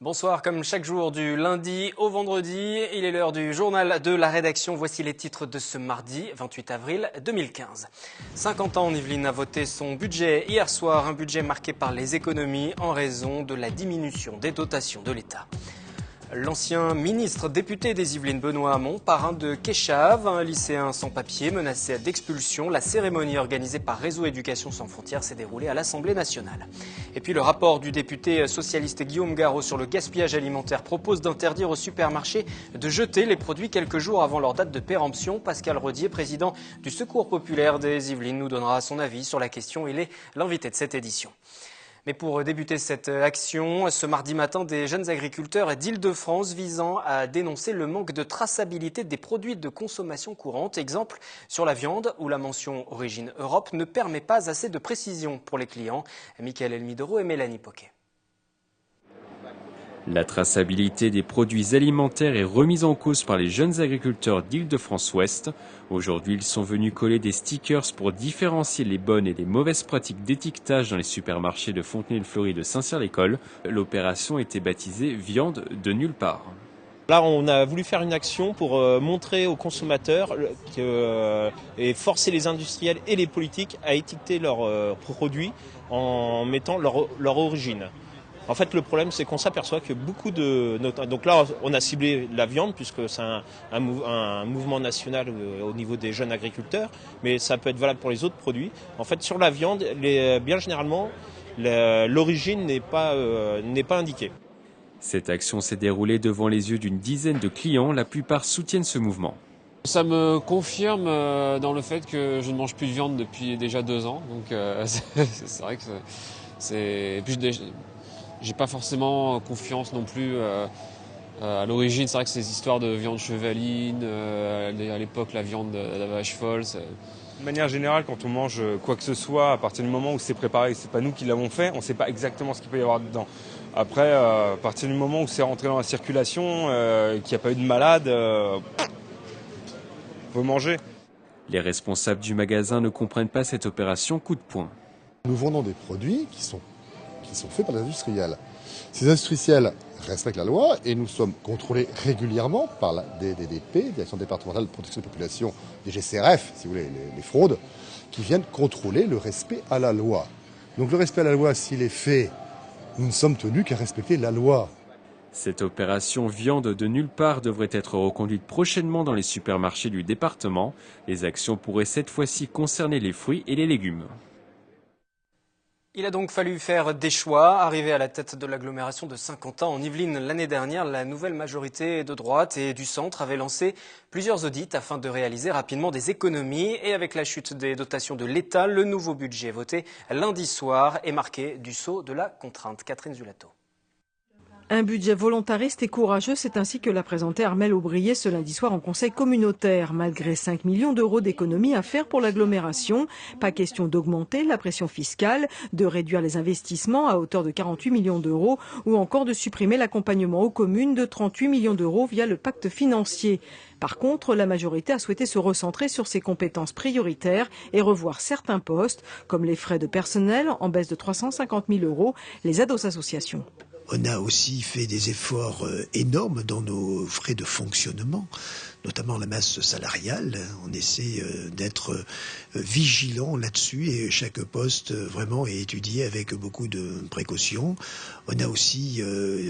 Bonsoir, comme chaque jour du lundi au vendredi, il est l'heure du journal de la rédaction. Voici les titres de ce mardi 28 avril 2015. 50 ans, Yvelines a voté son budget hier soir, un budget marqué par les économies en raison de la diminution des dotations de l'État. L'ancien ministre député des Yvelines, Benoît Hamon, parrain de Kéchave, un lycéen sans papier menacé d'expulsion. La cérémonie organisée par Réseau Éducation sans frontières s'est déroulée à l'Assemblée nationale. Et puis le rapport du député socialiste Guillaume Garot sur le gaspillage alimentaire propose d'interdire aux supermarchés de jeter les produits quelques jours avant leur date de péremption. Pascal Rodier, président du Secours populaire des Yvelines, nous donnera son avis sur la question. Il est l'invité de cette édition. Mais pour débuter cette action, ce mardi matin, des jeunes agriculteurs d'Île-de-France visant à dénoncer le manque de traçabilité des produits de consommation courante. Exemple sur la viande où la mention Origine Europe ne permet pas assez de précision pour les clients. Michael Elmidoro et Mélanie Poquet. La traçabilité des produits alimentaires est remise en cause par les jeunes agriculteurs d'Île-de-France-Ouest. Aujourd'hui, ils sont venus coller des stickers pour différencier les bonnes et les mauvaises pratiques d'étiquetage dans les supermarchés de Fontenay-le-Fleury et de Saint-Cyr-l'École. L'opération était baptisée « Viande de nulle part ». Là, on a voulu faire une action pour montrer aux consommateurs et forcer les industriels et les politiques à étiqueter leurs produits en mettant leur origine. En fait, le problème, c'est qu'on s'aperçoit que beaucoup de... Donc là, on a ciblé la viande, puisque c'est un mouvement national au niveau des jeunes agriculteurs, mais ça peut être valable pour les autres produits. En fait, sur la viande, bien généralement, l'origine n'est pas indiquée. Cette action s'est déroulée devant les yeux d'une dizaine de clients. La plupart soutiennent ce mouvement. Ça me confirme dans le fait que je ne mange plus de viande depuis déjà 2 ans. Donc c'est vrai que c'est... Et puis, j'ai pas forcément confiance non plus à l'origine. C'est vrai que ces histoires de viande chevaline, à l'époque la viande de la vache folle. De manière générale, quand on mange quoi que ce soit, à partir du moment où c'est préparé, c'est pas nous qui l'avons fait, on ne sait pas exactement ce qu'il peut y avoir dedans. Après, à partir du moment où c'est rentré dans la circulation, qu'il n'y a pas eu de malade, faut manger. Les responsables du magasin ne comprennent pas cette opération coup de poing. Nous vendons des produits qui sont faits par les industriels. Ces industriels respectent la loi et nous sommes contrôlés régulièrement par la DDDP, Direction départementale de protection des populations, des GCRF, si vous voulez, les fraudes, qui viennent contrôler le respect à la loi. Donc le respect à la loi, s'il est fait, nous ne sommes tenus qu'à respecter la loi. Cette opération viande de nulle part devrait être reconduite prochainement dans les supermarchés du département. Les actions pourraient cette fois-ci concerner les fruits et les légumes. Il a donc fallu faire des choix. Arrivé à la tête de l'agglomération de Saint-Quentin en Yvelines l'année dernière, la nouvelle majorité de droite et du centre avait lancé plusieurs audits afin de réaliser rapidement des économies. Et avec la chute des dotations de l'État, le nouveau budget voté lundi soir est marqué du sceau de la contrainte. Catherine Zulato. Un budget volontariste et courageux, c'est ainsi que l'a présenté Armelle Aubrier ce lundi soir en conseil communautaire. Malgré 5 millions d'euros d'économies à faire pour l'agglomération, pas question d'augmenter la pression fiscale, de réduire les investissements à hauteur de 48 millions d'euros ou encore de supprimer l'accompagnement aux communes de 38 millions d'euros via le pacte financier. Par contre, la majorité a souhaité se recentrer sur ses compétences prioritaires et revoir certains postes, comme les frais de personnel en baisse de 350 000 euros, les aides aux associations. On a aussi fait des efforts énormes dans nos frais de fonctionnement, notamment la masse salariale. On essaie d'être vigilant là-dessus et chaque poste vraiment est étudié avec beaucoup de précautions. On a aussi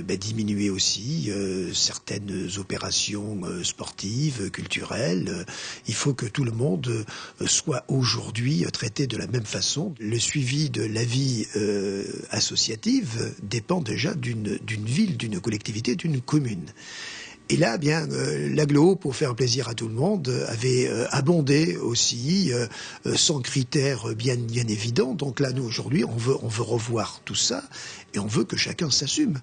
diminué aussi certaines opérations sportives, culturelles. Il faut que tout le monde soit aujourd'hui traité de la même façon. Le suivi de la vie associative dépend déjà d'une ville, d'une collectivité, d'une commune. Et là, bien, l'agglo, pour faire plaisir à tout le monde, avait abondé aussi, sans critères bien évidents. Donc là, nous, aujourd'hui, on veut revoir tout ça et on veut que chacun s'assume.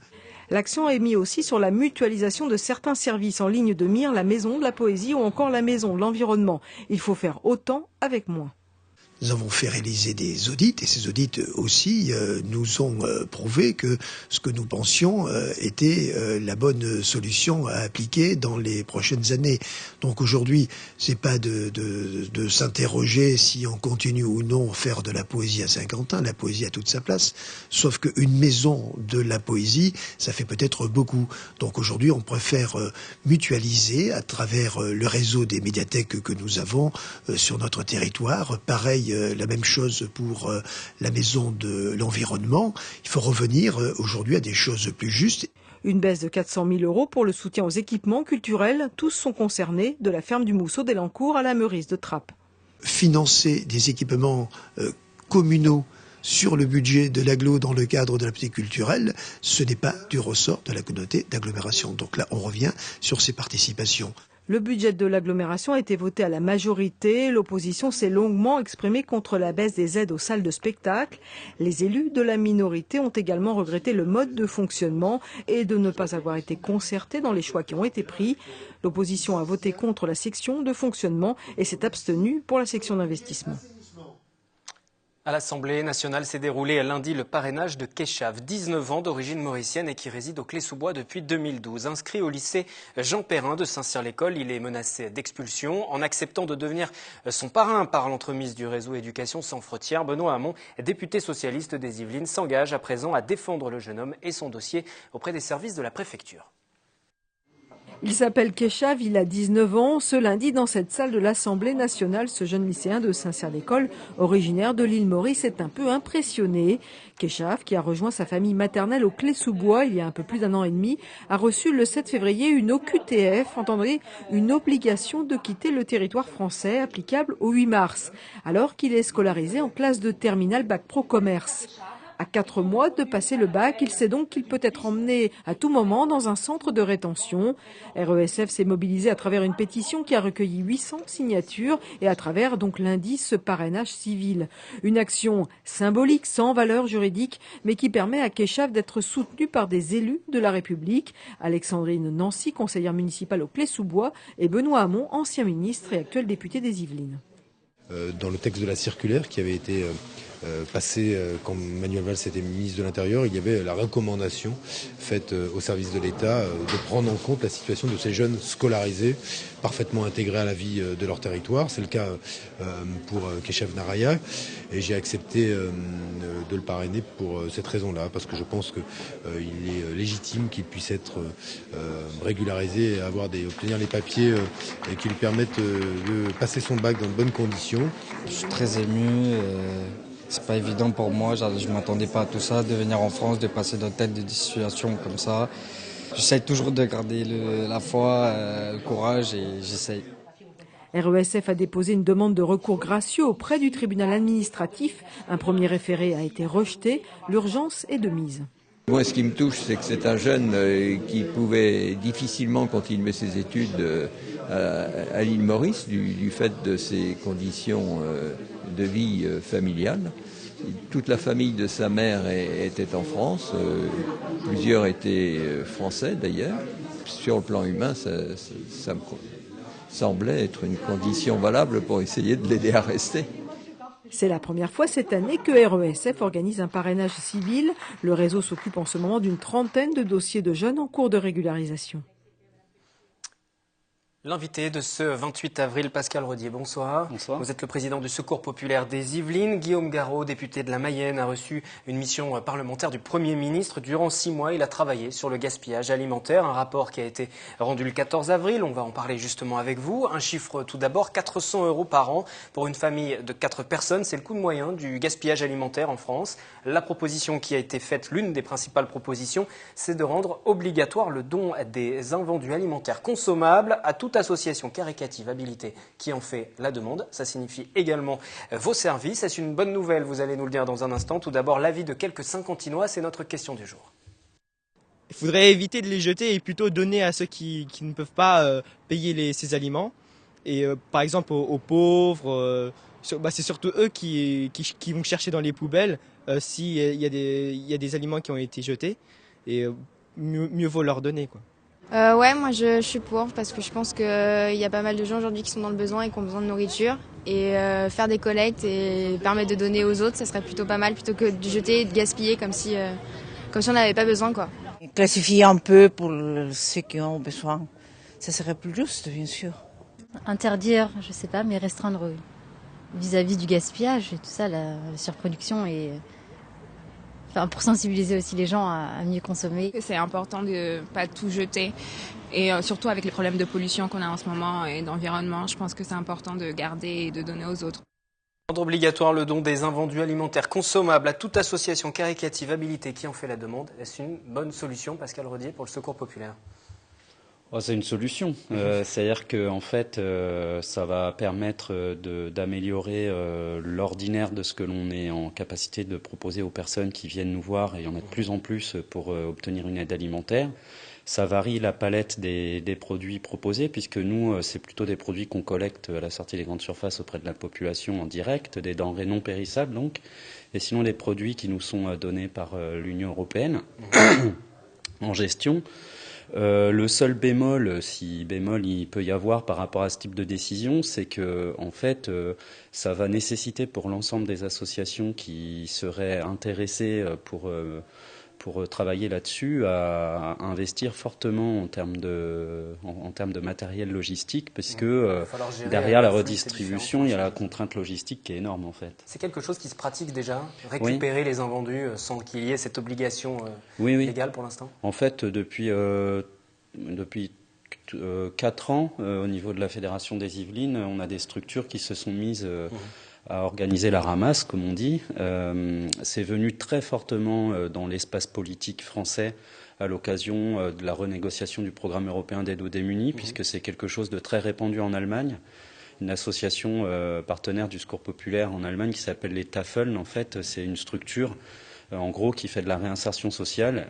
L'accent est mis aussi sur la mutualisation de certains services en ligne de mire, la maison de la poésie ou encore la maison de l'environnement. Il faut faire autant avec moins. Nous avons fait réaliser des audits et ces audits aussi nous ont prouvé que ce que nous pensions était la bonne solution à appliquer dans les prochaines années. Donc aujourd'hui, c'est pas de s'interroger si on continue ou non faire de la poésie à Saint-Quentin. La poésie a toute sa place, sauf qu'une maison de la poésie, ça fait peut-être beaucoup. Donc aujourd'hui, on préfère mutualiser à travers le réseau des médiathèques que nous avons sur notre territoire. Pareil, la même chose pour la maison de l'environnement. Il faut revenir aujourd'hui à des choses plus justes. Une baisse de 400 000 € pour le soutien aux équipements culturels. Tous sont concernés, de la ferme du Mousseau d'Elancourt à la Meurice de Trappes. Financer des équipements communaux sur le budget de l'agglo dans le cadre de la politique culturelle, ce n'est pas du ressort de la communauté d'agglomération. Donc là, on revient sur ces participations. Le budget de l'agglomération a été voté à la majorité. L'opposition s'est longuement exprimée contre la baisse des aides aux salles de spectacle. Les élus de la minorité ont également regretté le mode de fonctionnement et de ne pas avoir été concertés dans les choix qui ont été pris. L'opposition a voté contre la section de fonctionnement et s'est abstenue pour la section d'investissement. À l'Assemblée nationale s'est déroulé lundi le parrainage de Keshav, 19 ans, d'origine mauricienne et qui réside au Clé-sous-Bois depuis 2012. Inscrit au lycée Jean Perrin de Saint-Cyr-l'École, il est menacé d'expulsion. En acceptant de devenir son parrain par l'entremise du réseau Éducation sans frontières, Benoît Hamon, député socialiste des Yvelines, s'engage à présent à défendre le jeune homme et son dossier auprès des services de la préfecture. Il s'appelle Keshav, il a 19 ans. Ce lundi, dans cette salle de l'Assemblée nationale, ce jeune lycéen de Saint-Cyr-l'École, originaire de l'île Maurice, est un peu impressionné. Keshav, qui a rejoint sa famille maternelle au Clé-sous-Bois il y a un peu plus d'1 an et demi, a reçu le 7 février une OQTF, entendez, une obligation de quitter le territoire français applicable au 8 mars, alors qu'il est scolarisé en classe de terminale bac pro commerce. À 4 mois de passer le bac, il sait donc qu'il peut être emmené à tout moment dans un centre de rétention. RESF s'est mobilisé à travers une pétition qui a recueilli 800 signatures et à travers donc lundi ce parrainage civil. Une action symbolique sans valeur juridique mais qui permet à Keshav d'être soutenu par des élus de la République. Alexandrine Nancy, conseillère municipale au Clé-sous-Bois, et Benoît Hamon, ancien ministre et actuel député des Yvelines. Dans le texte de la circulaire qui avait été passé quand Manuel Valls était ministre de l'Intérieur, il y avait la recommandation faite au service de l'État de prendre en compte la situation de ces jeunes scolarisés, parfaitement intégrés à la vie de leur territoire. C'est le cas pour Keshav Naraya et j'ai accepté de le parrainer pour cette raison-là, parce que je pense qu'il est légitime qu'il puisse être régularisé et obtenir les papiers qui lui permettent de passer son bac dans de bonnes conditions. Je suis très ému. C'est pas évident pour moi, je m'attendais pas à tout ça, de venir en France, de passer dans telle situation comme ça. J'essaie toujours de garder la foi, le courage et j'essaye. RESF a déposé une demande de recours gracieux auprès du tribunal administratif. Un premier référé a été rejeté. L'urgence est de mise. Moi, ce qui me touche, c'est que c'est un jeune qui pouvait difficilement continuer ses études à l'île Maurice du fait de ses conditions de vie familiale. Toute la famille de sa mère était en France, plusieurs étaient français d'ailleurs. Sur le plan humain, ça me semblait être une condition valable pour essayer de l'aider à rester. C'est la première fois cette année que RESF organise un parrainage civil. Le réseau s'occupe en ce moment d'une trentaine de dossiers de jeunes en cours de régularisation. L'invité de ce 28 avril, Pascal Rodier, bonsoir. Bonsoir. Vous êtes le président du Secours populaire des Yvelines. Guillaume Garot, député de la Mayenne, a reçu une mission parlementaire du Premier ministre. Durant 6 mois, il a travaillé sur le gaspillage alimentaire, un rapport qui a été rendu le 14 avril. On va en parler justement avec vous. Un chiffre tout d'abord, 400 € par an pour une famille de 4 personnes. C'est le coût moyen du gaspillage alimentaire en France. La proposition qui a été faite, l'une des principales propositions, c'est de rendre obligatoire le don des invendus alimentaires consommables à toute association caritative habilitée qui en fait la demande. Ça signifie également vos services. Est-ce une bonne nouvelle? Vous allez nous le dire dans un instant. Tout d'abord, l'avis de quelques Saint-Quentinois, c'est notre question du jour. Il faudrait éviter de les jeter et plutôt donner à ceux qui ne peuvent pas payer ces aliments. Et par exemple aux pauvres, c'est surtout eux qui vont chercher dans les poubelles s'il y a des aliments qui ont été jetés. Et mieux vaut leur donner, quoi. Ouais, moi je suis pour parce que je pense qu'il y a pas mal de gens aujourd'hui qui sont dans le besoin et qui ont besoin de nourriture. et faire des collectes et permettre de donner aux autres, ça serait plutôt pas mal plutôt que de jeter et de gaspiller comme si on n'avait pas besoin, quoi. Classifier un peu pour ceux qui ont besoin, ça serait plus juste, bien sûr. Interdire, je sais pas, mais restreindre vis-à-vis du gaspillage et tout ça, la surproduction et pour sensibiliser aussi les gens à mieux consommer. C'est important de pas tout jeter et surtout avec les problèmes de pollution qu'on a en ce moment et d'environnement, je pense que c'est important de garder et de donner aux autres. Rendre obligatoire le don des invendus alimentaires consommables à toute association caritative habilitée qui en fait la demande. Est-ce une bonne solution, Pascal Rodier, pour le Secours populaire ? C'est une solution. C'est-à-dire que en fait, ça va permettre d'améliorer l'ordinaire de ce que l'on est en capacité de proposer aux personnes qui viennent nous voir, et il y en a de plus en plus pour obtenir une aide alimentaire. Ça varie la palette des produits proposés, puisque nous, c'est plutôt des produits qu'on collecte à la sortie des grandes surfaces auprès de la population en direct, des denrées non périssables donc, et sinon des produits qui nous sont donnés par l'Union européenne en gestion. Le seul bémol, si bémol il peut y avoir par rapport à ce type de décision, c'est que en fait, ça va nécessiter pour l'ensemble des associations qui seraient intéressées pour travailler là-dessus à investir fortement en termes de matériel logistique, puisque derrière la redistribution, il y a la contrainte logistique qui est énorme en fait. C'est quelque chose qui se pratique déjà, récupérer les invendus sans qu'il y ait cette obligation légale pour l'instant ? En fait, depuis 4 ans, au niveau de la Fédération des Yvelines, on a des structures qui se sont mises à organiser la ramasse, comme on dit. C'est venu très fortement dans l'espace politique français à l'occasion de la renégociation du programme européen d'aide aux démunis, puisque c'est quelque chose de très répandu en Allemagne. Une association partenaire du Secours populaire en Allemagne qui s'appelle les Tafeln, en fait, c'est une structure en gros qui fait de la réinsertion sociale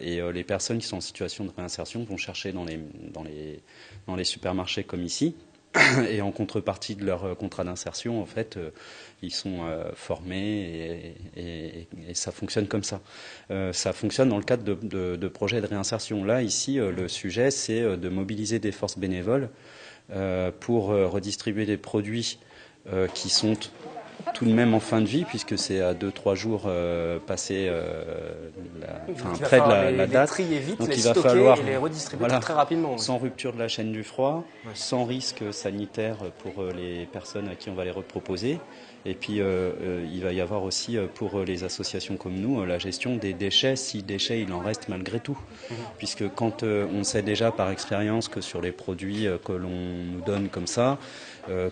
et les personnes qui sont en situation de réinsertion vont chercher dans les supermarchés comme ici. Et en contrepartie de leur contrat d'insertion, en fait, ils sont formés et ça fonctionne comme ça. Ça fonctionne dans le cadre de projets de réinsertion. Là, ici, le sujet, c'est de mobiliser des forces bénévoles pour redistribuer des produits qui sont tout de même en fin de vie, puisque c'est à 2-3 jours passé près de la date. Vite, donc les il va falloir et les redistribuer très rapidement. Sans rupture de la chaîne du froid, sans risque sanitaire pour les personnes à qui on va les reproposer. Et puis il va y avoir aussi pour les associations comme nous la gestion des déchets, si déchets il en reste malgré tout. Puisque quand on sait déjà par expérience que sur les produits que l'on nous donne comme ça,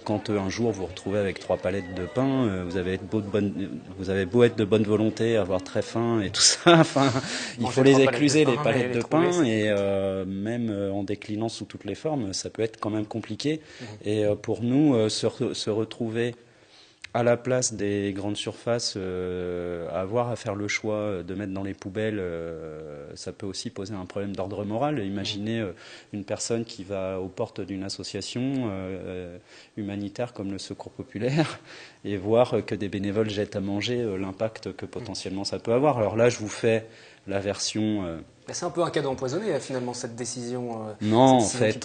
quand un jour vous vous retrouvez avec 3 palettes de pain, vous avez beau être de bonne volonté, avoir très faim et tout ça, il faut les écluser les palettes de pain et même en déclinant sous toutes les formes, ça peut être quand même compliqué. Et pour nous, se retrouver à la place des grandes surfaces, avoir à faire le choix de mettre dans les poubelles, ça peut aussi poser un problème d'ordre moral. Imaginez une personne qui va aux portes d'une association humanitaire comme le Secours populaire et voir que des bénévoles jettent à manger, l'impact que potentiellement ça peut avoir. Alors là, je vous fais la version... C'est un peu un cadeau empoisonné, finalement, cette décision. Non, en fait,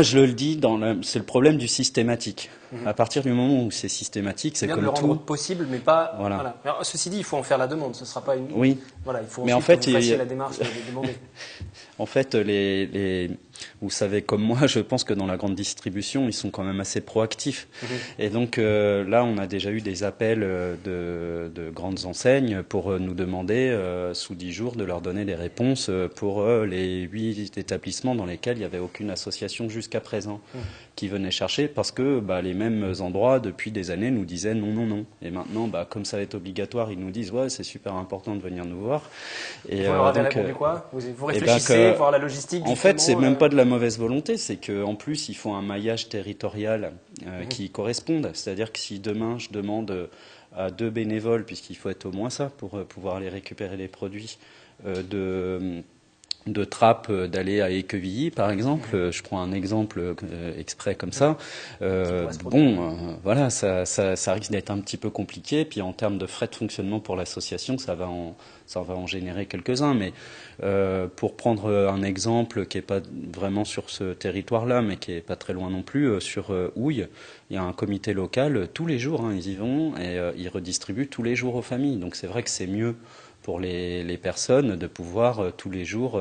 je le dis, c'est le problème du systématique. À partir du moment où c'est systématique, c'est comme tout. Bien de le rendre possible, mais pas. Voilà. Alors, ceci dit, il faut en faire la demande. Ce ne sera pas une. Oui. Voilà, il faut mais ensuite en fait, que vous fassiez la démarche de demander. En fait, vous savez comme moi, je pense que dans la grande distribution, ils sont quand même assez proactifs. Et donc là, on a déjà eu des appels de grandes enseignes pour nous demander, sous 10 jours, de leur donner des réponses pour les 8 établissements dans lesquels il n'y avait aucune association jusqu'à présent qui venait chercher, parce que les mêmes endroits, depuis des années, nous disaient non. Et maintenant, comme ça va être obligatoire, ils nous disent ouais, c'est super important de venir nous voir. Et vous leur avez répondu quoi ? Vous réfléchissez, voir la logistique. En fait, c'est même pas de la mauvaise volonté, c'est qu'en plus, il faut un maillage territorial qui corresponde. C'est-à-dire que si demain, je demande à 2 bénévoles, puisqu'il faut être au moins ça pour pouvoir aller récupérer les produits, trappe d'aller à Équevilly, par exemple. Je prends un exemple exprès comme ça. Voilà, ça risque d'être un petit peu compliqué. Puis en termes de frais de fonctionnement pour l'association, ça va en générer quelques-uns. Mais pour prendre un exemple qui est pas vraiment sur ce territoire-là, mais qui est pas très loin non plus, sur Houille, il y a un comité local tous les jours. Ils y vont et ils redistribuent tous les jours aux familles. Donc c'est vrai que c'est mieux pour les personnes de pouvoir tous les jours.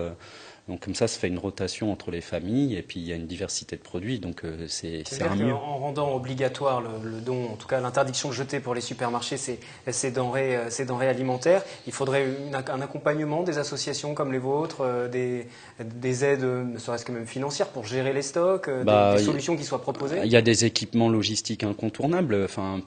Donc comme ça se fait une rotation entre les familles et puis il y a une diversité de produits. Donc c'est un mieux. En rendant obligatoire le don, en tout cas l'interdiction de jeter pour les supermarchés ces denrées alimentaires, il faudrait un accompagnement des associations comme les vôtres, des aides, ne serait-ce que même financières, pour gérer les stocks, des solutions qui soient proposées. Il y a des équipements logistiques incontournables. Enfin,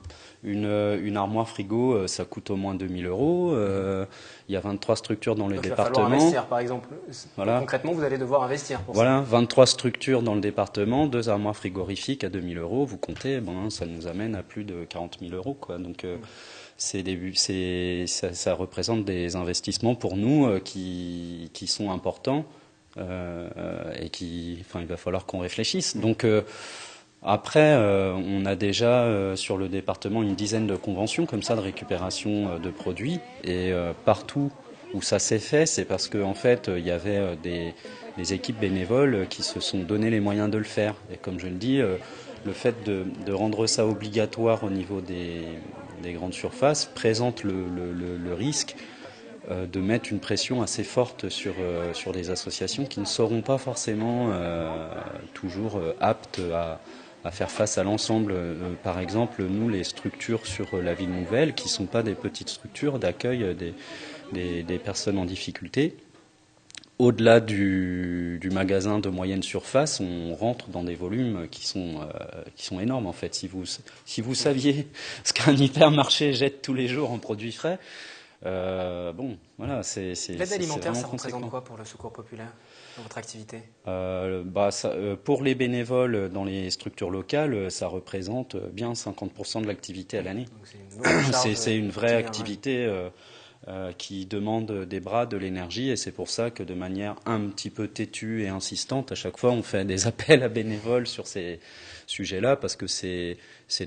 une armoire frigo, ça coûte au moins 2 000 €. Il y a 23 structures dans le département. Il va falloir investir, par exemple. Voilà. Concrètement, vous allez devoir investir pour ça. ça. 23 structures dans le département, 2 armoires frigorifiques à 2 000 €. Vous comptez, ça nous amène à plus de 40 000 €, quoi. Donc, ça représente des investissements pour nous qui sont importants et il va falloir qu'on réfléchisse. Donc, après, on a déjà sur le département une dizaine de conventions comme ça de récupération de produits et partout où ça s'est fait, c'est parce qu'en fait, il y avait des équipes bénévoles qui se sont donné les moyens de le faire. Et comme je le dis, le fait de rendre ça obligatoire au niveau des grandes surfaces présente le risque de mettre une pression assez forte sur des associations qui ne seront pas forcément toujours aptes à faire face à l'ensemble. Par exemple, nous, les structures sur la ville nouvelle, qui ne sont pas des petites structures d'accueil des personnes en difficulté, au-delà du magasin de moyenne surface, on rentre dans des volumes qui sont énormes en fait. Si vous saviez ce qu'un hypermarché jette tous les jours en produits frais, voilà, c'est l'aide alimentaire, ça représente quoi pour le Secours populaire dans votre activité? Pour les bénévoles dans les structures locales, ça représente bien 50% de l'activité à l'année. C'est une vraie activité qui demande des bras, de l'énergie, et c'est pour ça que de manière un petit peu têtue et insistante, à chaque fois on fait des appels à bénévoles sur ces sujets-là, parce que c'est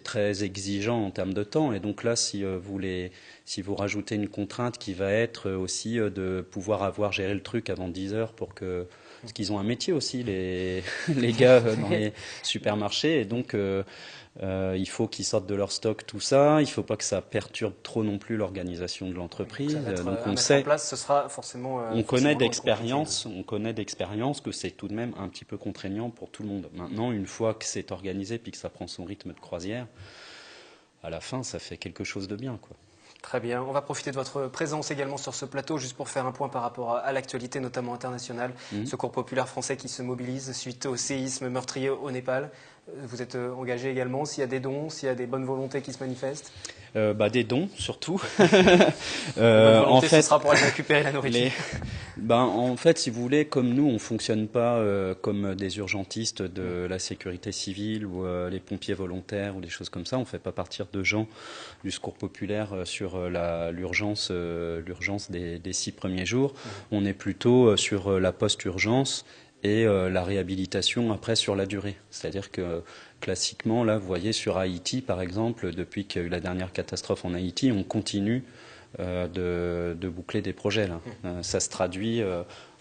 très exigeant en termes de temps. Et donc là, si vous rajoutez une contrainte qui va être aussi de pouvoir avoir géré le truc avant 10 heures parce qu'ils ont un métier aussi, les gars dans les supermarchés, et donc il faut qu'ils sortent de leur stock tout ça. Il ne faut pas que ça perturbe trop non plus l'organisation de l'entreprise. Donc on sait, en place, ce sera forcément. On connaît d'expérience que c'est tout de même un petit peu contraignant pour tout le monde. Maintenant, une fois que c'est organisé puis que ça prend son rythme de croisière, à la fin, ça fait quelque chose de bien, quoi. Très bien. On va profiter de votre présence également sur ce plateau, juste pour faire un point par rapport à l'actualité, notamment internationale. Secours populaire français qui se mobilise suite au séisme meurtrier au Népal. Vous êtes engagé également, s'il y a des dons, s'il y a des bonnes volontés qui se manifestent? Des dons, surtout. En fait, ce sera pour aller récupérer la nourriture. En fait, si vous voulez, comme nous, on ne fonctionne pas comme des urgentistes de la sécurité civile ou les pompiers volontaires ou des choses comme ça. On ne fait pas partir de gens du Secours populaire sur l'urgence des 6 premiers jours. On est plutôt sur la post-urgence et la réhabilitation après sur la durée. C'est-à-dire que classiquement, là, vous voyez sur Haïti, par exemple, depuis qu'il y a eu la dernière catastrophe en Haïti, on continue de boucler des projets. Là. Ça se traduit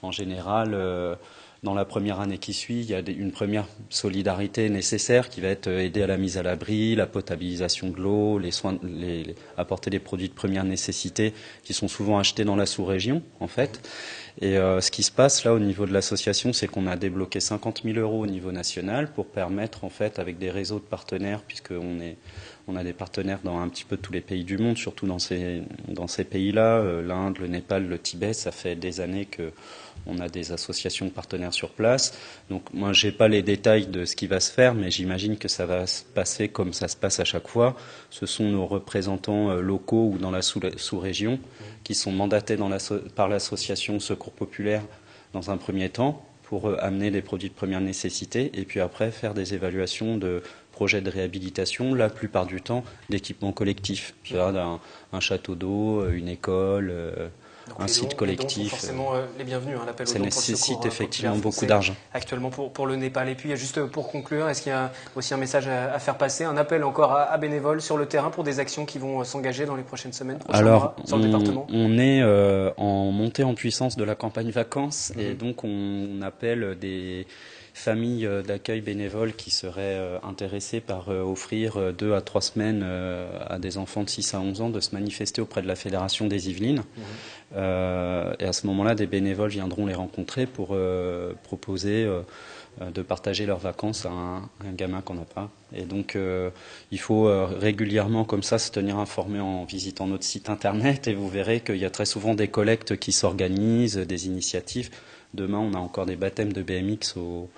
en général dans la première année qui suit. Il y a une première solidarité nécessaire qui va être aider à la mise à l'abri, la potabilisation de l'eau, les soins, apporter des produits de première nécessité qui sont souvent achetés dans la sous-région, en fait. Et ce qui se passe là au niveau de l'association, c'est qu'on a débloqué 50 000 € au niveau national pour permettre, en fait, avec des réseaux de partenaires, puisqu'on a des partenaires dans un petit peu tous les pays du monde, surtout dans ces pays-là, l'Inde, le Népal, le Tibet. Ça fait des années qu'on a des associations de partenaires sur place. Donc moi, j'ai pas les détails de ce qui va se faire, mais j'imagine que ça va se passer comme ça se passe à chaque fois. Ce sont nos représentants locaux ou dans la sous-région qui sont mandatés par l'association Secours populaire dans un premier temps pour amener des produits de première nécessité et puis après faire des évaluations de projets de réhabilitation, la plupart du temps d'équipements collectifs. Un château d'eau, une école, un site collectif. Forcément les bienvenus, l'appel aux ça dons pour le nécessite effectivement populaire beaucoup d'argent. Actuellement pour le Népal. Et puis juste pour conclure, est-ce qu'il y a aussi un message à faire passer, un appel encore à bénévoles sur le terrain pour des actions qui vont s'engager dans les prochaines semaines, Alors, sur le département? On est en montée en puissance de la campagne vacances et donc on appelle des familles d'accueil bénévoles qui seraient intéressées par offrir 2 à 3 semaines à des enfants de 6 à 11 ans de se manifester auprès de la Fédération des Yvelines. Et à ce moment-là, des bénévoles viendront les rencontrer pour proposer de partager leurs vacances à un gamin qu'on n'a pas. Et donc, il faut régulièrement, comme ça, se tenir informé en visitant notre site internet et vous verrez qu'il y a très souvent des collectes qui s'organisent, des initiatives. Demain, on a encore des baptêmes de BMX au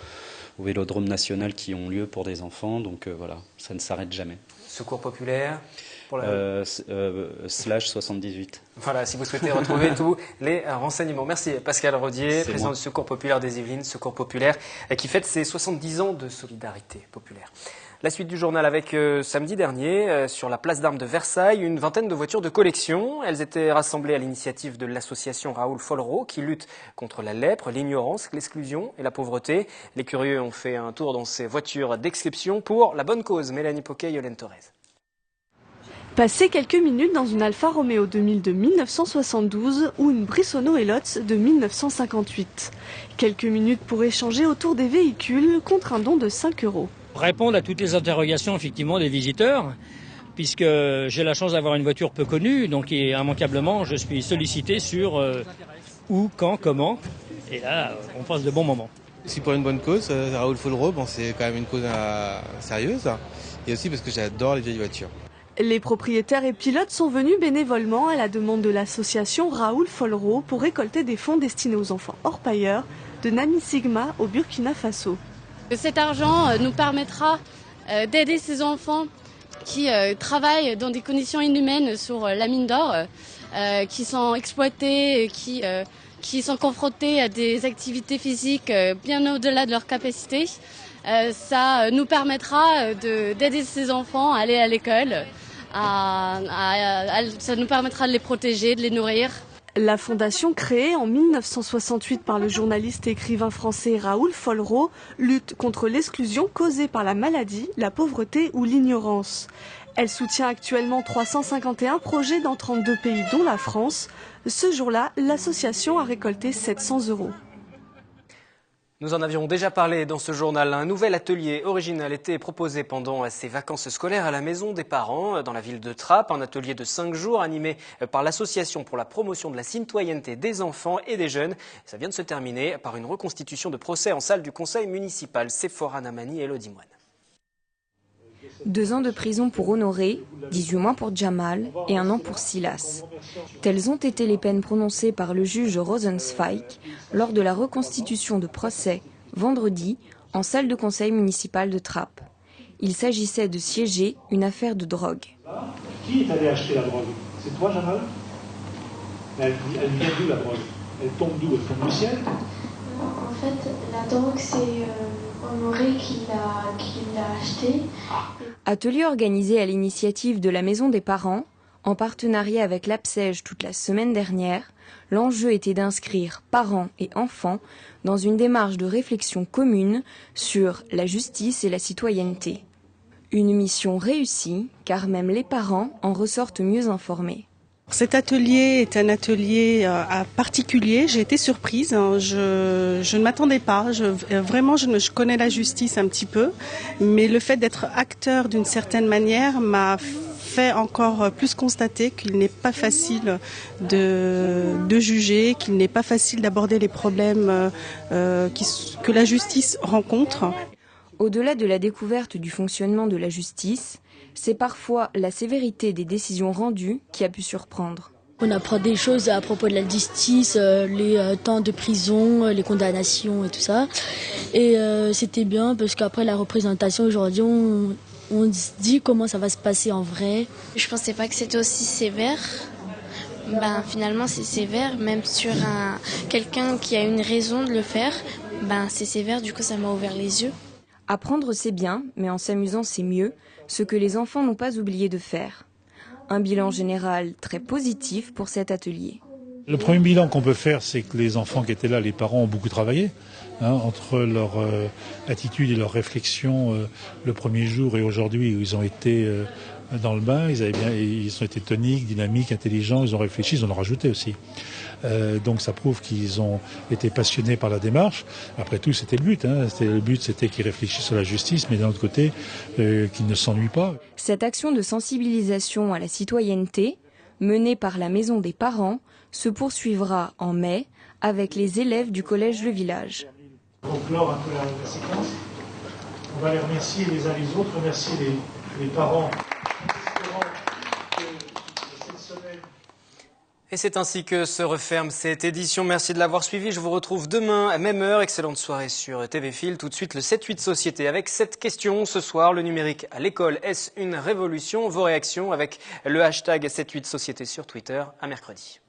Vélodrome national qui ont lieu pour des enfants. Donc voilà, ça ne s'arrête jamais. Secours populaire pour /78. Voilà, si vous souhaitez retrouver tous les renseignements. Merci Pascal Rodier, président du Secours populaire des Yvelines, Secours populaire qui fête ses 70 ans de solidarité populaire. La suite du journal avec samedi dernier, sur la place d'Armes de Versailles, une vingtaine de voitures de collection. Elles étaient rassemblées à l'initiative de l'association Raoul Follereau qui lutte contre la lèpre, l'ignorance, l'exclusion et la pauvreté. Les curieux ont fait un tour dans ces voitures d'exception pour la bonne cause. Mélanie Poquet, Yolène Torres. Passer quelques minutes dans une Alfa Romeo 2000 de 1972 ou une Brissono Elots de 1958. Quelques minutes pour échanger autour des véhicules contre un don de 5 €. Répondre à toutes les interrogations effectivement des visiteurs, puisque j'ai la chance d'avoir une voiture peu connue, donc immanquablement je suis sollicité sur où, quand, comment, et là on passe de bons moments. C'est pour une bonne cause, Raoul Follereau, c'est quand même une cause sérieuse, et aussi parce que j'adore les vieilles voitures. Les propriétaires et pilotes sont venus bénévolement à la demande de l'association Raoul Follereau pour récolter des fonds destinés aux enfants orpailleurs de Nami Sigma au Burkina Faso. Cet argent nous permettra d'aider ces enfants qui travaillent dans des conditions inhumaines sur la mine d'or, qui sont exploités, qui sont confrontés à des activités physiques bien au-delà de leur capacité. Ça nous permettra d'aider ces enfants à aller à l'école, ça nous permettra de les protéger, de les nourrir. La fondation créée en 1968 par le journaliste et écrivain français Raoul Follereau lutte contre l'exclusion causée par la maladie, la pauvreté ou l'ignorance. Elle soutient actuellement 351 projets dans 32 pays dont la France. Ce jour-là, l'association a récolté 700 €. Nous en avions déjà parlé dans ce journal. Un nouvel atelier original était proposé pendant ces vacances scolaires à la maison des parents dans la ville de Trappes. Un atelier de 5 jours animé par l'association pour la promotion de la citoyenneté des enfants et des jeunes. Ça vient de se terminer par une reconstitution de procès en salle du conseil municipal. Sephora Namani et Elodie Moine. 2 ans de prison pour Honoré, 18 mois pour Jamal et 1 an pour Silas. Telles ont été les peines prononcées par le juge Rosenzweig lors de la reconstitution de procès vendredi en salle de conseil municipal de Trappes. Il s'agissait de siéger une affaire de drogue. Qui est allé acheter la drogue? C'est toi, Jamal? Elle vient d'où la drogue? Elle tombe d'où? Elle tombe du ciel? En fait, la drogue, c'est Honoré qui l'a acheté. Atelier organisé à l'initiative de la Maison des Parents, en partenariat avec l'APSEJ toute la semaine dernière, l'enjeu était d'inscrire parents et enfants dans une démarche de réflexion commune sur la justice et la citoyenneté. Une mission réussie, car même les parents en ressortent mieux informés. Cet atelier est un atelier particulier. J'ai été surprise. Je ne m'attendais pas. Je connais la justice un petit peu, mais le fait d'être acteur d'une certaine manière m'a fait encore plus constater qu'il n'est pas facile de juger, qu'il n'est pas facile d'aborder les problèmes que la justice rencontre. Au-delà de la découverte du fonctionnement de la justice, c'est parfois la sévérité des décisions rendues qui a pu surprendre. On apprend des choses à propos de la justice, les temps de prison, les condamnations et tout ça. Et c'était bien parce qu'après la représentation aujourd'hui, on se dit comment ça va se passer en vrai. Je pensais pas que c'était aussi sévère. Finalement c'est sévère, même sur quelqu'un qui a une raison de le faire. C'est sévère, du coup ça m'a ouvert les yeux. Apprendre c'est bien, mais en s'amusant c'est mieux, ce que les enfants n'ont pas oublié de faire. Un bilan général très positif pour cet atelier. Le premier bilan qu'on peut faire, c'est que les enfants qui étaient là, les parents ont beaucoup travaillé. Entre leur attitude et leur réflexion le premier jour et aujourd'hui, où ils ont été dans le bain, ils ont été toniques, dynamiques, intelligents, ils ont réfléchi, ils en ont rajouté aussi. Donc ça prouve qu'ils ont été passionnés par la démarche. Après tout, c'était le but. Le but, c'était qu'ils réfléchissent à la justice, mais d'un autre côté, qu'ils ne s'ennuient pas. Cette action de sensibilisation à la citoyenneté, menée par la Maison des Parents, se poursuivra en mai avec les élèves du collège Le Village. Pour clore un peu la séquence, on va les remercier les uns les autres, remercier les parents. Et c'est ainsi que se referme cette édition. Merci de l'avoir suivi. Je vous retrouve demain à même heure. Excellente soirée sur TV Fil. Tout de suite, le 7-8 Société avec cette question. Ce soir, le numérique à l'école, est-ce une révolution? Vos réactions avec le hashtag 7-8 Société sur Twitter. À mercredi.